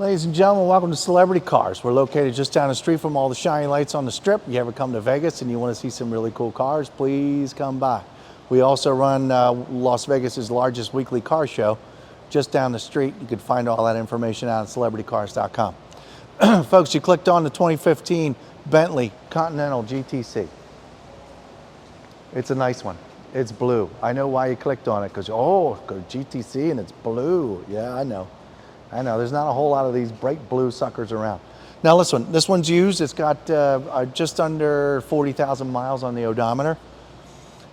Ladies and gentlemen, welcome to Celebrity Cars. We're located just down the street from all the shiny lights on the strip. You ever come to Vegas and you want to see some really cool cars, please come by. We also run Las Vegas's largest weekly car show just down the street. You can find all that information out at celebritycars.com. Folks, you clicked on the 2015 Bentley Continental GTC. It's a nice one. It's blue. I know why you clicked on it, because, oh, go GTC and it's blue. Yeah, I know. There's not a whole lot of these bright blue suckers around. Now listen, this one's used. It's got just under 40,000 miles on the odometer.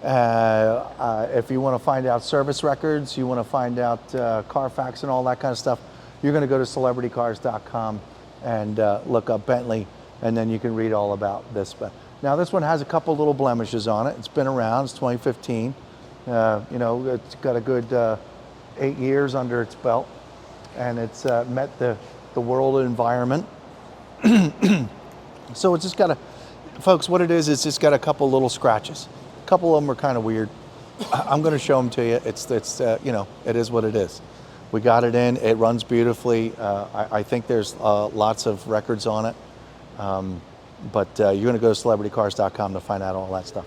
If you want to find out service records, you want to find out Carfax and all that kind of stuff, you're going to go to celebritycars.com and look up Bentley, and then you can read all about this. But now this one has a couple little blemishes on it. It's been around. It's 2015. You know, it's got a good 8 years under its belt. And it's met the world environment. So it's just got folks, what it is, it's just got a couple little scratches. A couple of them are kind of weird. I'm going to show them to you. It's you know, it is what it is. We got it in. It runs beautifully. I think there's lots of records on it. But you're going to go to celebritycars.com to find out all that stuff.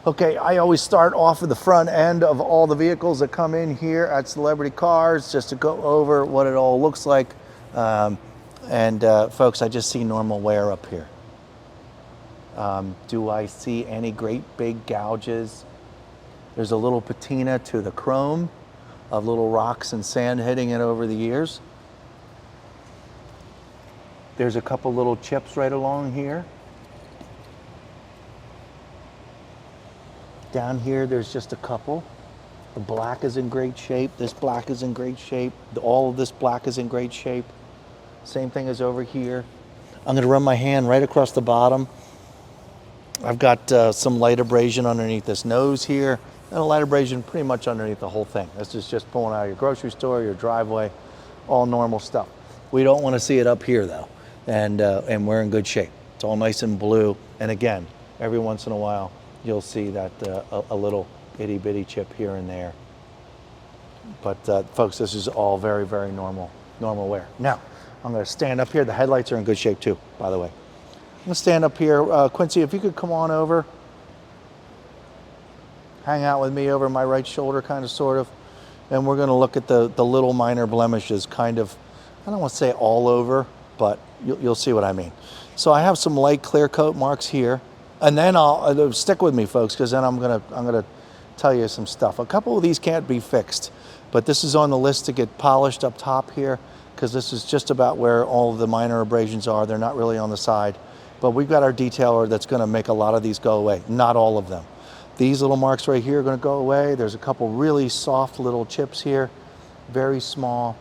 Okay, I always start off at the front end of all the vehicles that come in here at Celebrity Cars, just to go over what it all looks like. Folks, I just see normal wear up here. Do I see any great big gouges? There's a little patina to the chrome of little rocks and sand hitting it over the years. There's a couple little chips right along here. Down here, there's just a couple. The black is in great shape. This black is in great shape. All of this black is in great shape. Same thing as over here. I'm gonna run my hand right across the bottom. I've got some light abrasion underneath this nose here, and a light abrasion pretty much underneath the whole thing. This is just pulling out of your grocery store, your driveway, all normal stuff. We don't wanna see it up here though, and we're in good shape. It's all nice and blue, and again, every once in a while, you'll see that a little itty bitty chip here and there. But folks, this is all very, very normal wear. Now, I'm gonna stand up here. The headlights are in good shape too, by the way. I'm gonna stand up here. Quincy, if you could come on over. Hang out with me over my right shoulder, kind of, sort of. And we're gonna look at the little minor blemishes, kind of, I don't wanna say all over, but you'll see what I mean. So I have some light clear coat marks here. And then I'll stick with me, folks, because then I'm gonna tell you some stuff. A couple of these can't be fixed, but this is on the list to get polished up top here, because this is just about where all of the minor abrasions are. They're not really on the side, but we've got our detailer that's going to make a lot of these go away. Not all of them. These little marks right here are going to go away. There's a couple really soft little chips here, very small.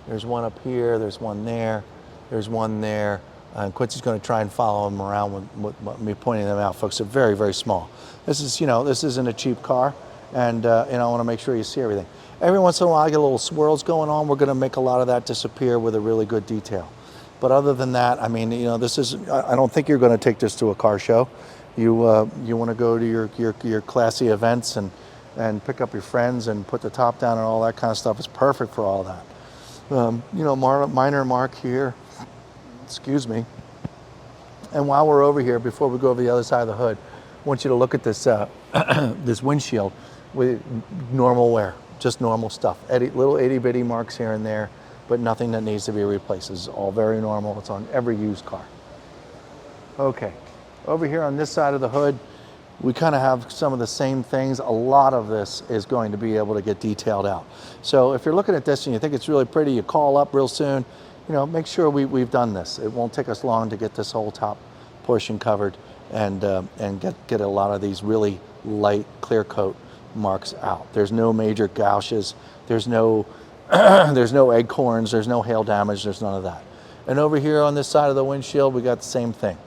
There's one up here. There's one there. There's one there. And Quincy's going to try and follow them around with me pointing them out, folks. They're very, very small. This is, you know, this isn't a cheap car, and I want to make sure you see everything. Every once in a while, I get little swirls going on. We're going to make a lot of that disappear with a really good detail. But other than that, I mean, you know, this is. I don't think you're going to take this to a car show. You want to go to your classy events and pick up your friends and put the top down and all that kind of stuff. It's perfect for all that. You know, minor mark here. Excuse me. And while we're over here, before we go over the other side of the hood, I want you to look at this this windshield with normal wear, just normal stuff. Little itty bitty marks here and there, but nothing that needs to be replaced. This is all very normal. It's on every used car. Okay, over here on this side of the hood, we kind of have some of the same things. A lot of this is going to be able to get detailed out. So if you're looking at this and you think it's really pretty, you call up real soon. You know, make sure we've done this. It won't take us long to get this whole top portion covered and get a lot of these really light clear coat marks out. There's no major gouges. There's no there's no acorns. There's no hail damage. There's none of that. And over here on this side of the windshield, we got the same thing.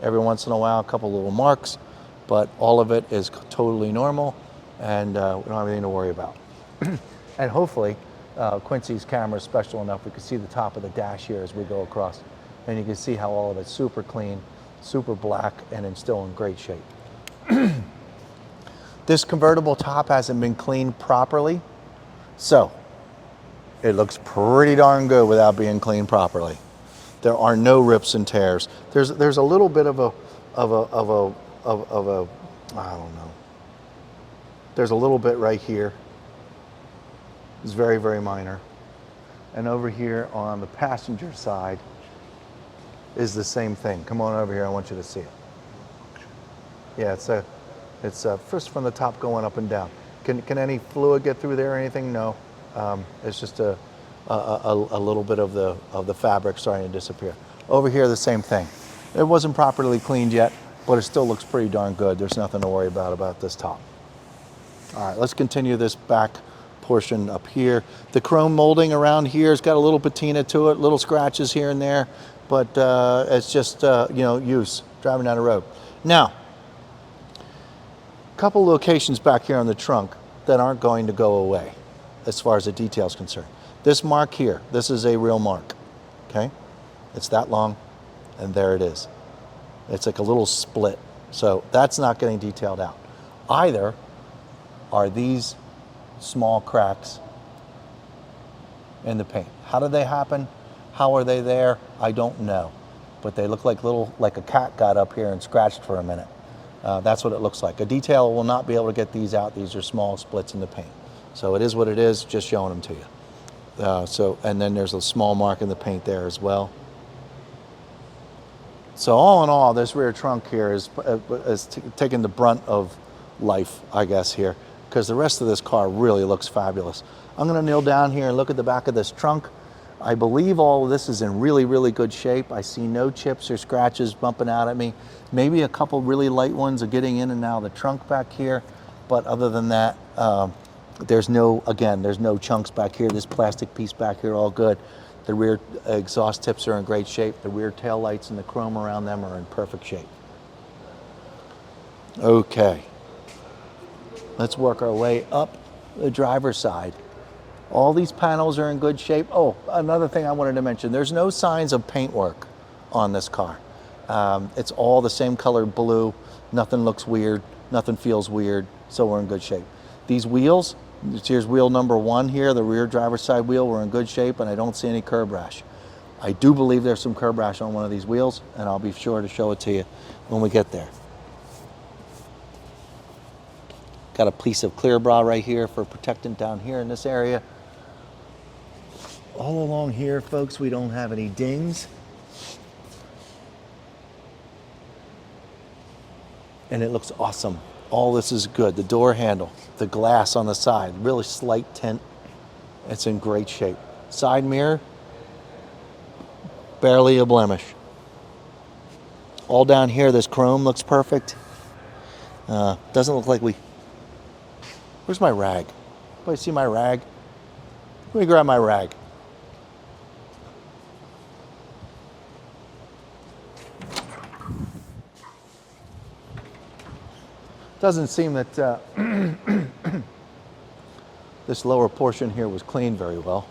Every once in a while, a couple little marks, but all of it is totally normal, and we don't have anything to worry about. And hopefully, Quincy's camera is special enough we can see the top of the dash here as we go across, and you can see how all of it's super clean, super black, and it's still in great shape. This convertible top hasn't been cleaned properly, so It looks pretty darn good without being cleaned properly. There are no rips and tears. There's a little bit of a I don't know. There's a little bit right here. It's very, very minor. And over here on the passenger side is the same thing. Come on over here, I want you to see it. Yeah, it's first from the top going up and down. Can any fluid get through there or anything? No. It's just a little bit of the fabric starting to disappear. Over here, the same thing. It wasn't properly cleaned yet, but it still looks pretty darn good. There's nothing to worry about this top. All right, let's continue this back portion up here. The chrome molding around here has got a little patina to it, little scratches here and there, but it's just use driving down the road. Now, a couple locations back here on the trunk that aren't going to go away as far as the detail is concerned. This mark here, this is a real mark, okay? It's that long, and there it is. It's like a little split, so that's not getting detailed out. Either are these small cracks in the paint. How did they happen? How are they there? I don't know, but they look like a cat got up here and scratched for a minute. That's what it looks like. A detail will not be able to get these out. These are small splits in the paint. So it is what it is, just showing them to you. And then there's a small mark in the paint there as well. So all in all, this rear trunk here is taking the brunt of life, I guess, here, because the rest of this car really looks fabulous. I'm gonna kneel down here and look at the back of this trunk. I believe all of this is in really, really good shape. I see no chips or scratches bumping out at me. Maybe a couple really light ones are getting in and out of the trunk back here. But other than that, there's no chunks back here. This plastic piece back here, all good. The rear exhaust tips are in great shape. The rear tail lights and the chrome around them are in perfect shape. Okay. Let's work our way up the driver's side. All these panels are in good shape. Oh, another thing I wanted to mention, there's no signs of paint work on this car. It's all the same color blue. Nothing looks weird. Nothing feels weird. So we're in good shape. These wheels, here's wheel number 1 here, the rear driver's side wheel, we're in good shape, and I don't see any curb rash. I do believe there's some curb rash on one of these wheels, and I'll be sure to show it to you when we get there. Got a piece of clear bra right here for protectant down here in this area. All along here, folks, we don't have any dings. And it looks awesome. All this is good. The door handle, the glass on the side, really slight tint. It's in great shape. Side mirror, barely a blemish. All down here, this chrome looks perfect. Doesn't look like where's my rag? Anybody see my rag? Let me grab my rag. Doesn't seem that this lower portion here was cleaned very well.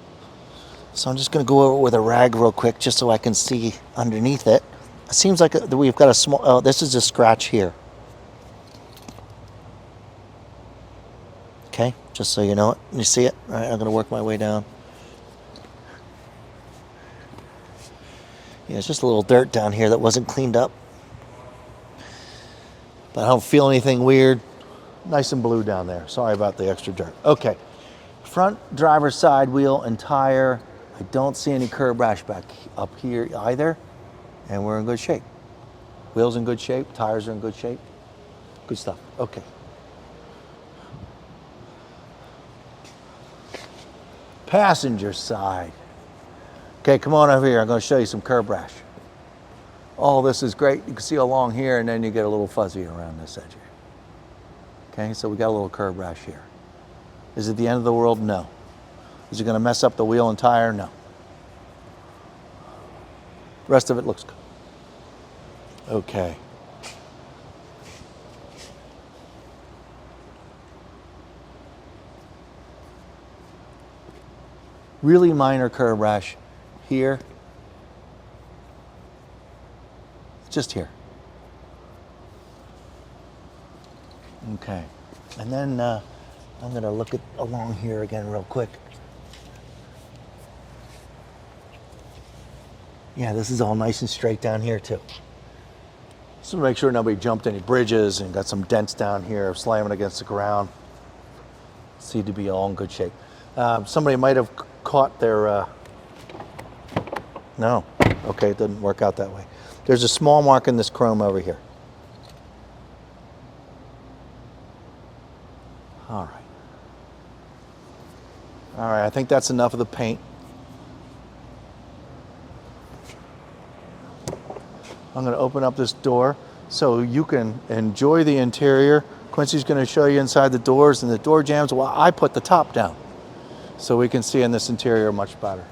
So I'm just going to go over it with a rag real quick just so I can see underneath it. It seems like we've got a small, this is a scratch here. Okay, just so you know it. You see it? All right, I'm going to work my way down. Yeah, it's just a little dirt down here that wasn't cleaned up. But I don't feel anything weird. Nice and blue down there. Sorry about the extra dirt. Okay, front driver's side wheel and tire. I don't see any curb rash back up here either. And we're in good shape. Wheels in good shape, tires are in good shape. Good stuff. Okay. Passenger side. Okay, come on over here. I'm going to show you some curb rash. All this is great. You can see along here, and then you get a little fuzzy around this edge here. Okay, so we got a little curb rash here. Is it the end of the world? No. Is it going to mess up the wheel and tire? No. The rest of it looks good. Okay. Really minor curb rash here. Just here. Okay. And then I'm going to look at along here again real quick. Yeah, this is all nice and straight down here too. So make sure nobody jumped any bridges and got some dents down here, slamming against the ground. Seem to be all in good shape. Somebody might have caught their, no, okay, it didn't work out that way. There's a small mark in this chrome over here. All right. All right, I think that's enough of the paint. I'm going to open up this door so you can enjoy the interior. Quincy's going to show you inside the doors and the door jambs while I put the top down so we can see in this interior much better.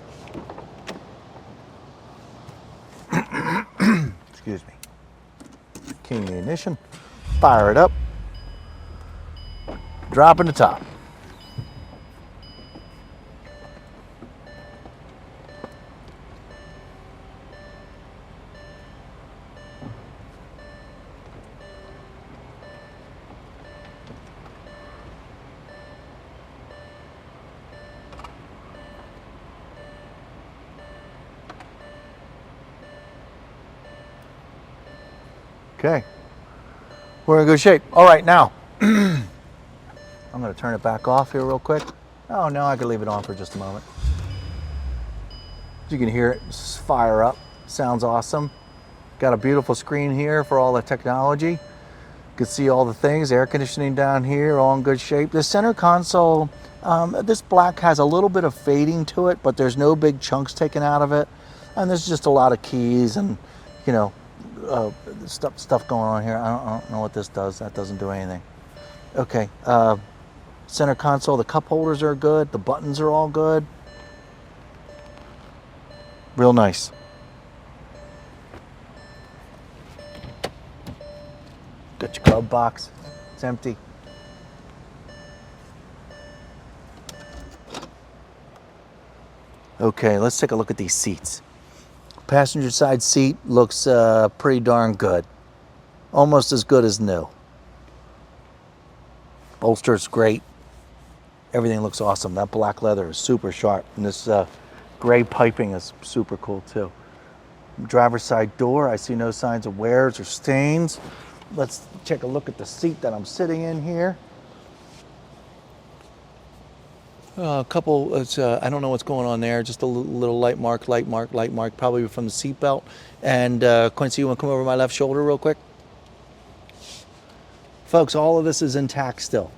Excuse me. King the ignition. Fire it up. Drop in the top. Okay, we're in good shape. All right, now, I'm gonna turn it back off here real quick. Oh, no, I can leave it on for just a moment. You can hear it fire up, sounds awesome. Got a beautiful screen here for all the technology. You can see all the things, air conditioning down here, all in good shape. The center console, this black has a little bit of fading to it, but there's no big chunks taken out of it. And there's just a lot of keys and, you know, stuff going on here. I don't know what this does. That doesn't do anything. Okay, center console, the cup holders are good. The buttons are all good. Real nice. Got your glove box. It's empty. Okay, let's take a look at these seats. Passenger side seat looks pretty darn good. Almost as good as new. Bolster's great. Everything looks awesome. That black leather is super sharp. And this gray piping is super cool too. Driver's side door, I see no signs of wears or stains. Let's take a look at the seat that I'm sitting in here. A couple, I don't know what's going on there, just a little light mark, probably from the seat belt. And Quincy, you want to come over my left shoulder real quick? Folks, all of this is intact still.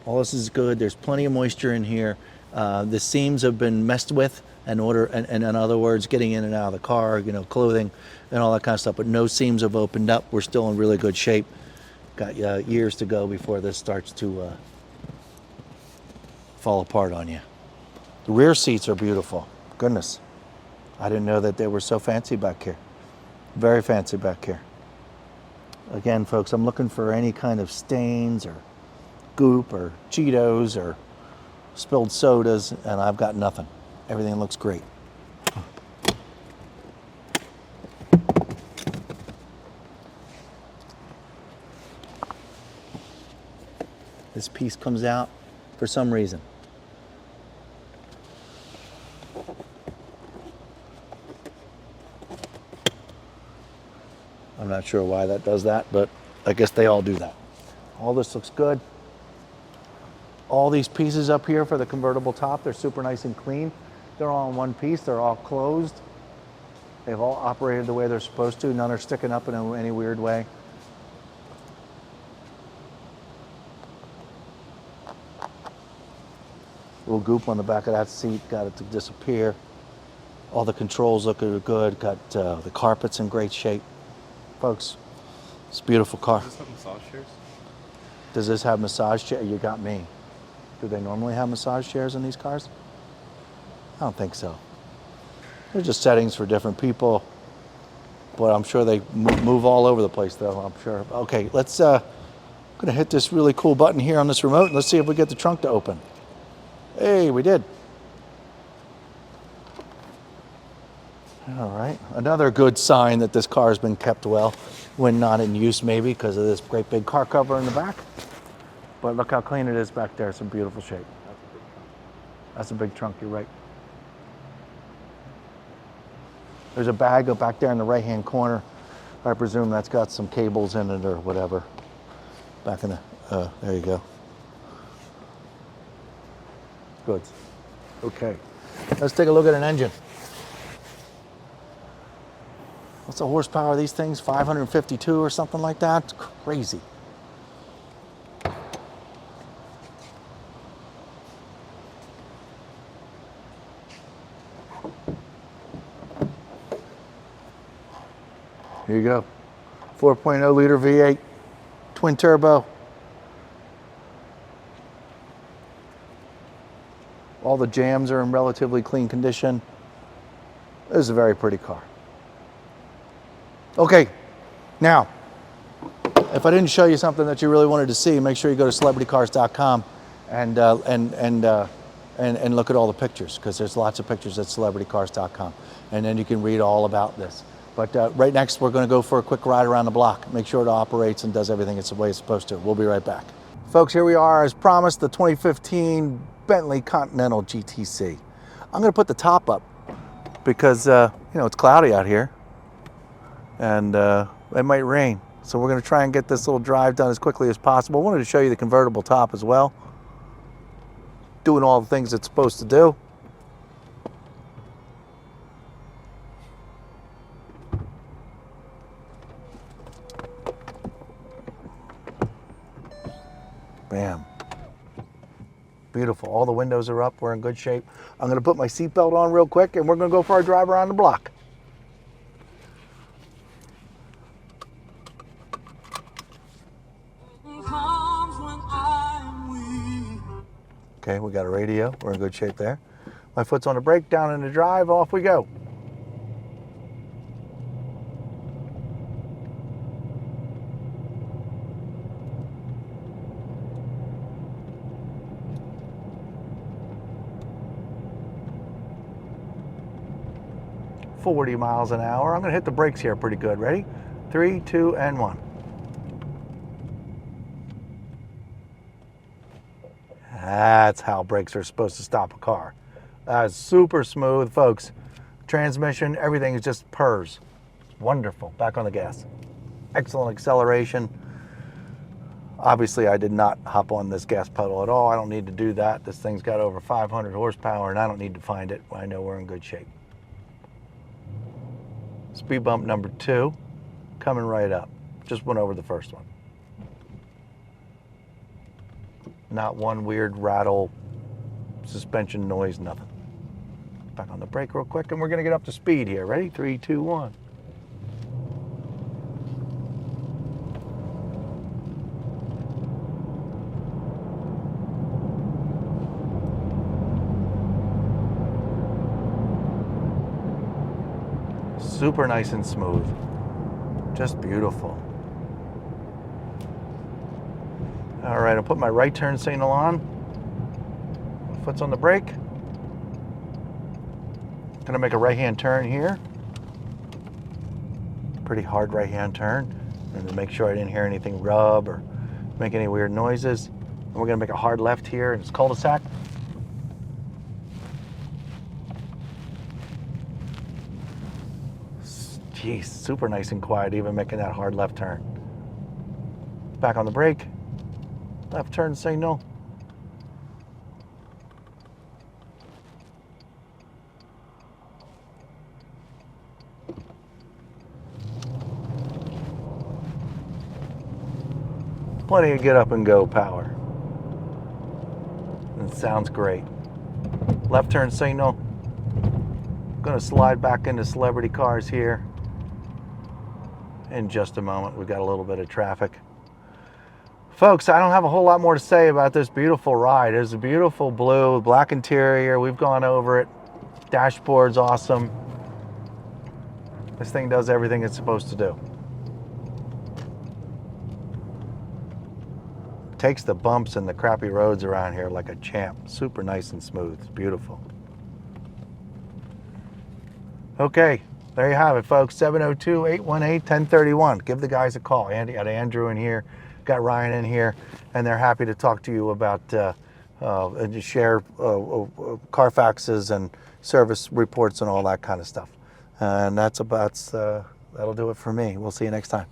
All this is good. There's plenty of moisture in here. The seams have been messed with and in other words, getting in and out of the car, you know, clothing and all that kind of stuff, but no seams have opened up. We're still in really good shape. Got years to go before this starts to fall apart on you. The rear seats are beautiful. Goodness. I didn't know that they were so fancy back here. Very fancy back here. Again, folks, I'm looking for any kind of stains or goop or Cheetos or spilled sodas, and I've got nothing. Everything looks great. This piece comes out for some reason. I'm not sure why that does that, but I guess they all do that. All this looks good. All these pieces up here for the convertible top, they're super nice and clean. They're all in one piece, they're all closed. They've all operated the way they're supposed to. None are sticking up in any weird way. Little goop on the back of that seat, got it to disappear. All the controls look good, got the carpets in great shape. Folks, it's a beautiful car. Does this have massage chairs? Does this have massage chair? You got me. Do they normally have massage chairs in these cars? I don't think so. They're just settings for different people, but I'm sure they move all over the place though, I'm sure. Okay, let's, I'm gonna hit this really cool button here on this remote and let's see if we get the trunk to open. Hey, we did. All right, another good sign that this car has been kept well, when not in use maybe because of this great big car cover in the back. But look how clean it is back there, it's in beautiful shape. That's a big trunk, you're right. There's a bag up back there in the right-hand corner. I presume that's got some cables in it or whatever. Back in the, there you go. Good. Okay, let's take a look at an engine. What's the horsepower of these things? 552 or something like that? It's crazy. Here you go. 4.0 liter V8, twin turbo. All the jams are in relatively clean condition. This is a very pretty car. Okay, now, if I didn't show you something that you really wanted to see, make sure you go to celebritycars.com and look at all the pictures, because there's lots of pictures at celebritycars.com, and then you can read all about this. But right next, we're going to go for a quick ride around the block. Make sure it operates and does everything it's the way it's supposed to. We'll be right back. Folks, here we are, as promised, the 2015 Bentley Continental GTC. I'm going to put the top up because, you know, it's cloudy out here and it might rain. So we're going to try and get this little drive done as quickly as possible. I wanted to show you the convertible top as well. Doing all the things it's supposed to do. Bam. Beautiful. All the windows are up. We're in good shape. I'm going to put my seatbelt on real quick and we're going to go for our drive around the block. Okay, we got a radio. We're in good shape there. My foot's on the brake, down in the drive, off we go. .40 miles an hour. I'm going to hit the brakes here pretty good. Ready? 3, 2, and 1. That's how brakes are supposed to stop a car. That's super smooth, folks. Transmission, everything is just purrs. Wonderful. Back on the gas. Excellent acceleration. Obviously, I did not hop on this gas pedal at all. I don't need to do that. This thing's got over 500 horsepower, and I don't need to find it. I know we're in good shape. Speed bump number 2, coming right up. Just went over the first one. Not one weird rattle, suspension noise, nothing. Back on the brake real quick, and we're gonna get up to speed here. Ready? 3, 2, 1. Super nice and smooth. Just beautiful. All right, I'll put my right turn signal on. My foot's on the brake. Gonna make a right-hand turn here. Pretty hard right-hand turn. And to make sure I didn't hear anything rub or make any weird noises. And we're gonna make a hard left here in this cul-de-sac. Geez, super nice and quiet, even making that hard left turn. Back on the brake. Left turn signal. Plenty of get up and go power. It sounds great. Left turn signal. Gonna slide back into Celebrity Cars here in just a moment. We've got a little bit of traffic. Folks, I don't have a whole lot more to say about this beautiful ride. It's a beautiful blue, black interior. We've gone over it. Dashboard's awesome. This thing does everything it's supposed to do. Takes the bumps and the crappy roads around here like a champ. Super nice and smooth. It's beautiful. Okay, there you have it, folks. 702-818-1031. Give the guys a call. Andy, got Andrew in here, got Ryan in here, and they're happy to talk to you about and share Carfaxes and service reports and all that kind of stuff. And that'll do it for me. We'll see you next time.